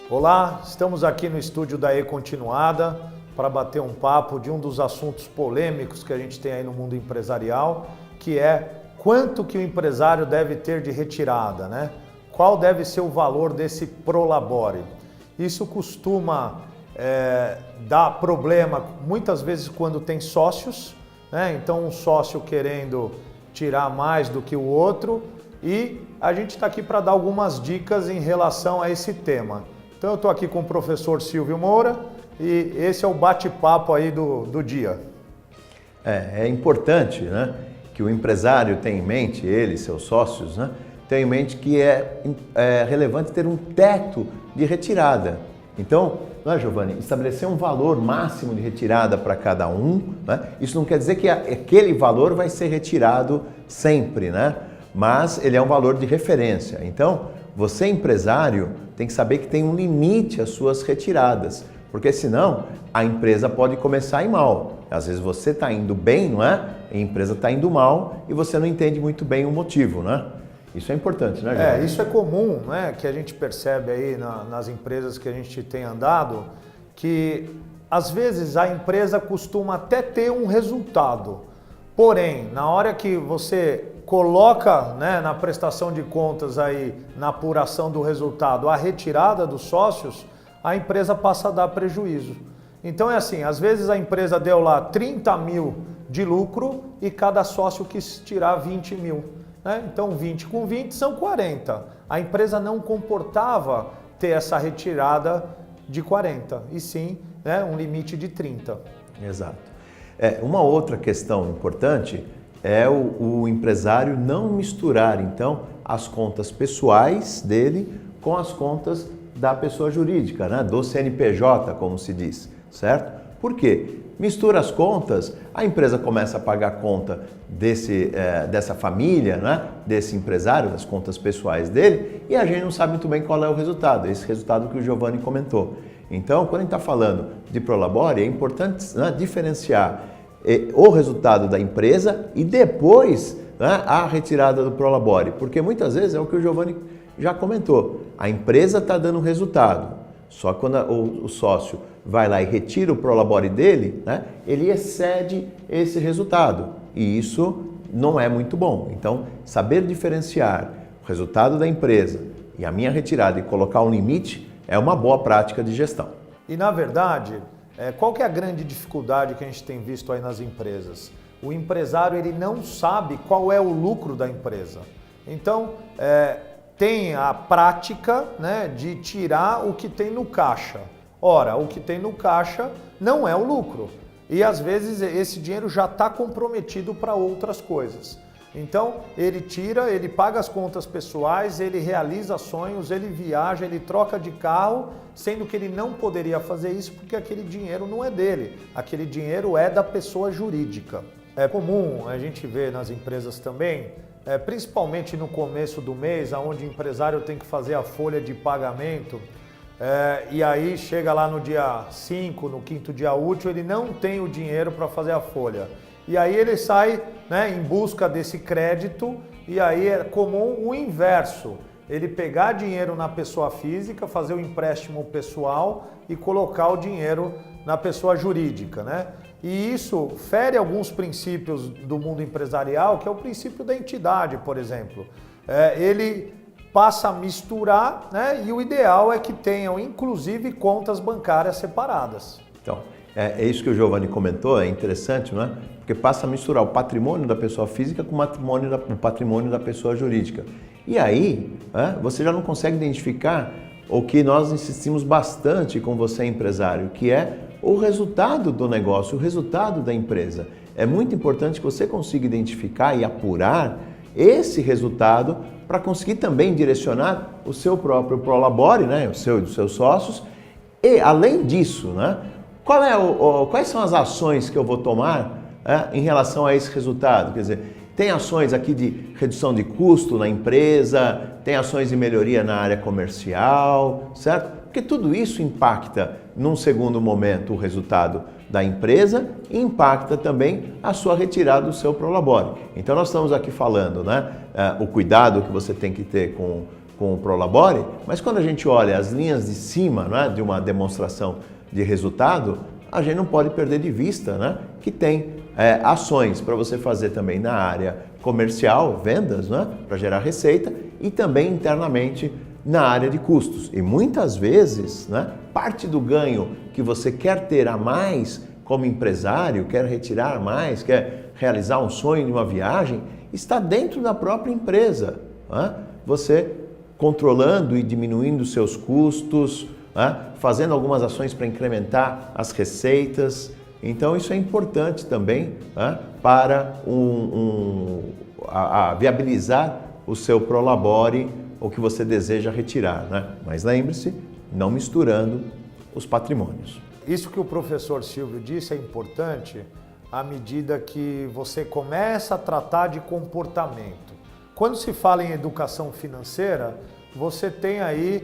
Olá, estamos aqui no estúdio da E-Continuada para bater um papo de um dos assuntos polêmicos que a gente tem aí no mundo empresarial, que é quanto que o empresário deve ter de retirada, né? Qual deve ser o valor desse prolabore? Isso costuma dar problema muitas vezes quando tem sócios, né? Então um sócio querendo tirar mais do que o outro, e a gente está aqui para dar algumas dicas em relação a esse tema. Então eu estou aqui com o professor Silvio Moura e esse é o bate-papo aí do dia. É importante, né, que o empresário tenha em mente, ele e seus sócios, né, tenham em mente que é relevante ter um teto de retirada. Então, não é, Giovanni, estabelecer um valor máximo de retirada para cada um, né? Isso não quer dizer que aquele valor vai ser retirado sempre, né? Mas ele é um valor de referência. Então, você empresário tem que saber que tem um limite às suas retiradas, porque senão a empresa pode começar a ir mal. Às vezes você está indo bem, não é? A empresa está indo mal e você não entende muito bem o motivo, né? Isso é importante, né, Jorge? Isso é comum, né? Que a gente percebe aí nas empresas que a gente tem andado, que às vezes a empresa costuma até ter um resultado, porém, na hora que você coloca, né, na prestação de contas aí, na apuração do resultado, a retirada dos sócios, a empresa passa a dar prejuízo. Então é assim, às vezes a empresa deu lá 30 mil de lucro e cada sócio quis tirar 20 mil. Né? Então 20 com 20 são 40. A empresa não comportava ter essa retirada de 40, e sim, né, um limite de 30. Exato. Uma outra questão importante é o empresário não misturar, então, as contas pessoais dele com as contas da pessoa jurídica, né? Do CNPJ, como se diz, certo? Por quê? Mistura as contas, a empresa começa a pagar a conta dessa família, né? Desse empresário, das contas pessoais dele, e a gente não sabe muito bem qual é o resultado, esse resultado que o Giovanni comentou. Então, quando a gente está falando de prolabore, é importante, né, diferenciar o resultado da empresa e depois, né, a retirada do prolabore, porque muitas vezes é o que o Giovanni já comentou, a empresa está dando resultado, só quando o sócio vai lá e retira o prolabore dele, né, ele excede esse resultado e isso não é muito bom. Então, saber diferenciar o resultado da empresa e a minha retirada e colocar um limite é uma boa prática de gestão. E na verdade, qual que é a grande dificuldade que a gente tem visto aí nas empresas? O empresário ele não sabe qual é o lucro da empresa. Então, tem a prática, né, de tirar o que tem no caixa. Ora, o que tem no caixa não é o lucro. E às vezes esse dinheiro já está comprometido para outras coisas. Então, ele tira, ele paga as contas pessoais, ele realiza sonhos, ele viaja, ele troca de carro, sendo que ele não poderia fazer isso porque aquele dinheiro não é dele. Aquele dinheiro é da pessoa jurídica. É comum a gente ver nas empresas também, principalmente no começo do mês, onde o empresário tem que fazer a folha de pagamento, e aí chega lá no dia 5, no quinto dia útil, ele não tem o dinheiro para fazer a folha. E aí ele sai, né, em busca desse crédito, e aí é comum o inverso, ele pegar dinheiro na pessoa física, fazer o empréstimo pessoal e colocar o dinheiro na pessoa jurídica, né? E isso fere alguns princípios do mundo empresarial, que é o princípio da entidade, por exemplo. Ele passa a misturar, né? E o ideal é que tenham, inclusive, contas bancárias separadas. Então, é isso que o Giovanni comentou, é interessante, não é? Porque passa a misturar o patrimônio da pessoa física com o patrimônio da pessoa jurídica. E aí, você já não consegue identificar o que nós insistimos bastante com você, empresário, que é o resultado do negócio, o resultado da empresa. É muito importante que você consiga identificar e apurar esse resultado para conseguir também direcionar o seu próprio prolabore, né, o seu e dos seus sócios. E, além disso, né, quais são as ações que eu vou tomar em relação a esse resultado? Quer dizer, tem ações aqui de redução de custo na empresa, tem ações de melhoria na área comercial, certo? Porque tudo isso impacta, num segundo momento, o resultado da empresa e impacta também a sua retirada do seu prolabore. Então, nós estamos aqui falando, né, o cuidado que você tem que ter com com o Prolabore, mas quando a gente olha as linhas de cima, né, de uma demonstração de resultado, a gente não pode perder de vista, né, que tem ações para você fazer também na área comercial, vendas, né, para gerar receita, e também internamente na área de custos. E muitas vezes, né, parte do ganho que você quer ter a mais como empresário, quer retirar mais, quer realizar um sonho de uma viagem, está dentro da própria empresa. Né? Você controlando e diminuindo seus custos, né? Fazendo algumas ações para incrementar as receitas. Então isso é importante também, né? Para viabilizar o seu Prolabore, o que você deseja retirar. Né? Mas lembre-se, não misturando os patrimônios. Isso que o professor Silvio disse é importante à medida que você começa a tratar de comportamento. Quando se fala em educação financeira, você tem aí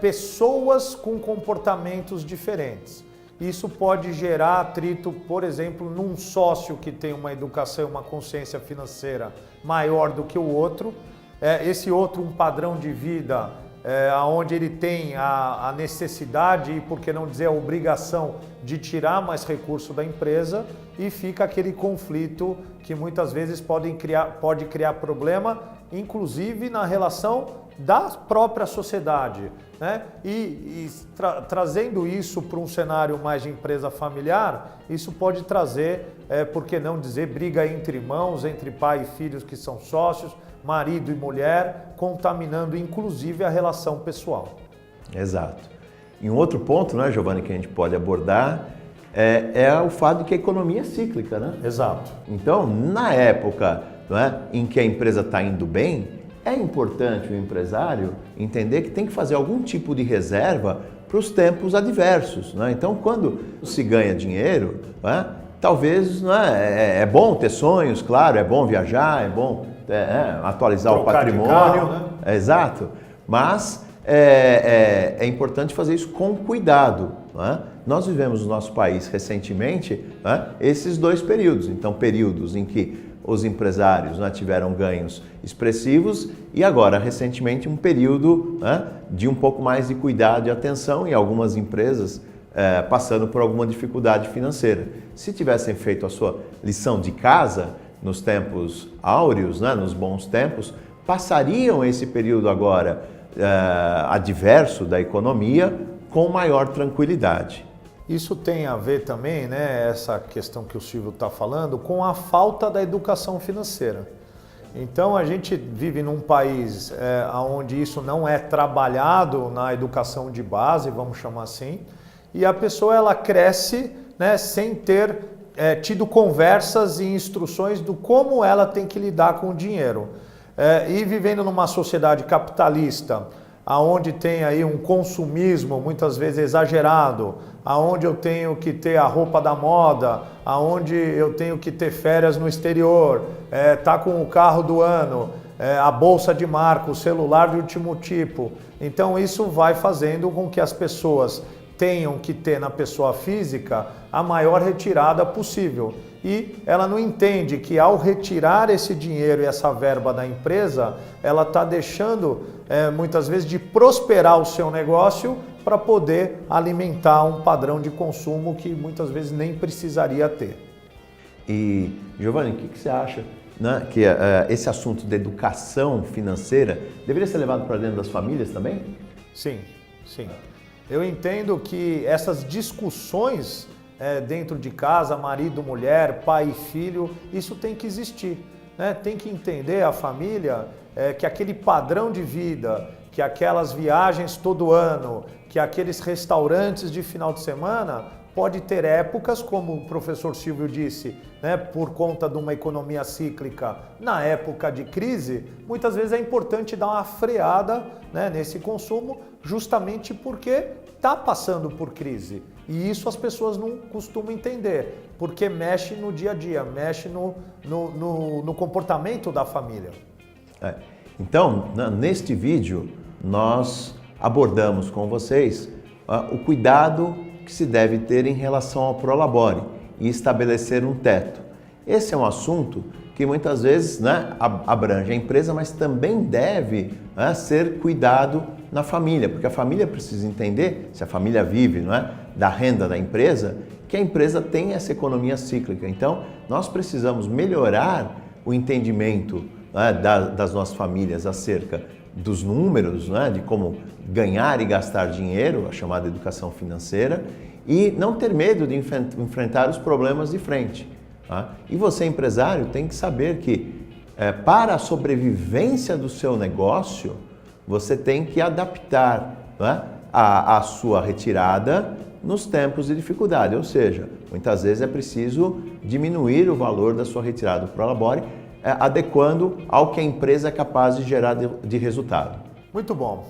pessoas com comportamentos diferentes. Isso pode gerar atrito, por exemplo, num sócio que tem uma educação e uma consciência financeira maior do que o outro. Esse outro, um padrão de vida onde ele tem a necessidade e, por que não dizer, a obrigação de tirar mais recurso da empresa, e fica aquele conflito que muitas vezes pode criar problema, inclusive na relação da própria sociedade, né? Trazendo isso para um cenário mais de empresa familiar, isso pode trazer, por que não dizer, briga entre irmãos, entre pai e filhos que são sócios, marido e mulher, contaminando inclusive a relação pessoal. Exato. E um outro ponto, né, Giovanni, que a gente pode abordar é o fato de que a economia é cíclica, né? Exato. Então, na época, não é, em que a empresa está indo bem, é importante o empresário entender que tem que fazer algum tipo de reserva para os tempos adversos, né? Então, quando se ganha dinheiro, né, talvez, né, é bom ter sonhos, claro, é bom viajar, é bom atualizar o patrimônio, carro, né? Exato, mas é importante fazer isso com cuidado, né? Nós vivemos no nosso país recentemente, né, esses dois períodos, então períodos em que os empresários, né, tiveram ganhos expressivos, e agora recentemente um período, né, de um pouco mais de cuidado e atenção, e algumas empresas passando por alguma dificuldade financeira. Se tivessem feito a sua lição de casa nos tempos áureos, né, nos bons tempos, passariam esse período agora adverso da economia com maior tranquilidade. Isso tem a ver também, né, essa questão que o Silvio está falando, com a falta da educação financeira. Então a gente vive num país onde isso não é trabalhado na educação de base, vamos chamar assim, e a pessoa ela cresce, né, sem ter tido conversas e instruções do como ela tem que lidar com o dinheiro. E vivendo numa sociedade capitalista, aonde tem aí um consumismo muitas vezes exagerado, aonde eu tenho que ter a roupa da moda, aonde eu tenho que ter férias no exterior, tá com o carro do ano, a bolsa de marca, o celular de último tipo. Então isso vai fazendo com que as pessoas tenham que ter na pessoa física a maior retirada possível. E ela não entende que ao retirar esse dinheiro e essa verba da empresa, ela está deixando muitas vezes de prosperar o seu negócio para poder alimentar um padrão de consumo que muitas vezes nem precisaria ter. E, Giovanni, o que você acha, né, que esse assunto de educação financeira deveria ser levado para dentro das famílias também? Sim, sim. Eu entendo que essas discussões dentro de casa, marido, mulher, pai e filho, isso tem que existir, né? Tem que entender a família que aquele padrão de vida, que aquelas viagens todo ano, que aqueles restaurantes de final de semana, pode ter épocas, como o professor Silvio disse, né, por conta de uma economia cíclica, na época de crise, muitas vezes é importante dar uma freada, né, nesse consumo, justamente porque está passando por crise. E isso as pessoas não costumam entender, porque mexe no dia a dia, mexe no comportamento da família. Então, neste vídeo, nós abordamos com vocês o cuidado que se deve ter em relação ao Prolabore e estabelecer um teto. Esse é um assunto que muitas vezes, né, abrange a empresa, mas também deve, né, ser cuidado na família, porque a família precisa entender, se a família vive, não é, da renda da empresa, que a empresa tem essa economia cíclica. Então, nós precisamos melhorar o entendimento, né, das nossas famílias acerca dos números, né, de como ganhar e gastar dinheiro, a chamada educação financeira, e não ter medo de enfrentar os problemas de frente. Tá? E você, empresário, tem que saber que para a sobrevivência do seu negócio, você tem que adaptar, né, a sua retirada nos tempos de dificuldade, ou seja, muitas vezes é preciso diminuir o valor da sua retirada do Prolabore, adequando ao que a empresa é capaz de gerar de resultado. Muito bom.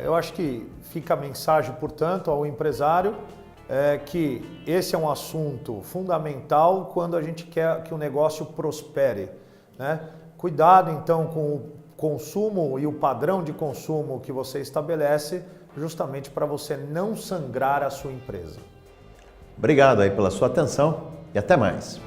Eu acho que fica a mensagem, portanto, ao empresário que esse é um assunto fundamental quando a gente quer que o negócio prospere, né? Cuidado, então, com o consumo e o padrão de consumo que você estabelece, justamente para você não sangrar a sua empresa. Obrigado aí pela sua atenção e até mais.